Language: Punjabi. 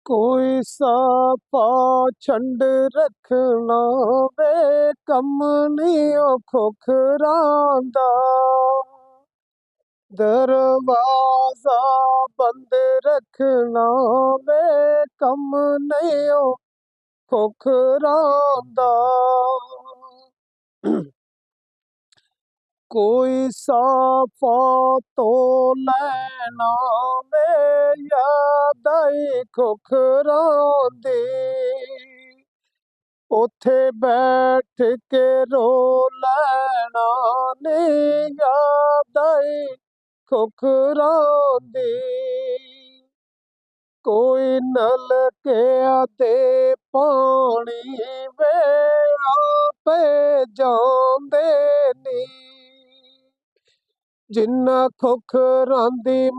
ਕੋਈ ਸਾਫਾ ਛੰਡ ਰੱਖਣਾ ਵੇ ਕੰਮ ਨੀ ਉਹ ਖੋਖਰਾਂ ਦਾ। ਦਰਵਾਜ਼ਾ ਬੰਦ ਰੱਖਣਾ ਵੇ ਕੰਮ ਨਹੀਂ ਉਹ ਖੋਖਰਾਂ ਦਾ। ਕੋਈ ਸਾਫਾ ਤੋਂ ਲੈਣਾ ਵੇ ਯਾਦ ਆਈ ਖੋਖਰਾਂ ਦੀ। ਉੱਥੇ ਬੈਠ ਕੇ ਰੋ ਲੈਣਾ ਨੀ ਯਾਦ ਆਈ ਖੋਖਰਾਂ ਦੀ। ਕੋਈ ਨਲਕਿਆਂ ਤੇ ਪਾਣੀ ਵੇ ਆਪੇ ਜਾਂਦੇ ਨੀ। ਜਿਨ੍ਹਾਂ ਖੋਖਰਾਂ ਦੀ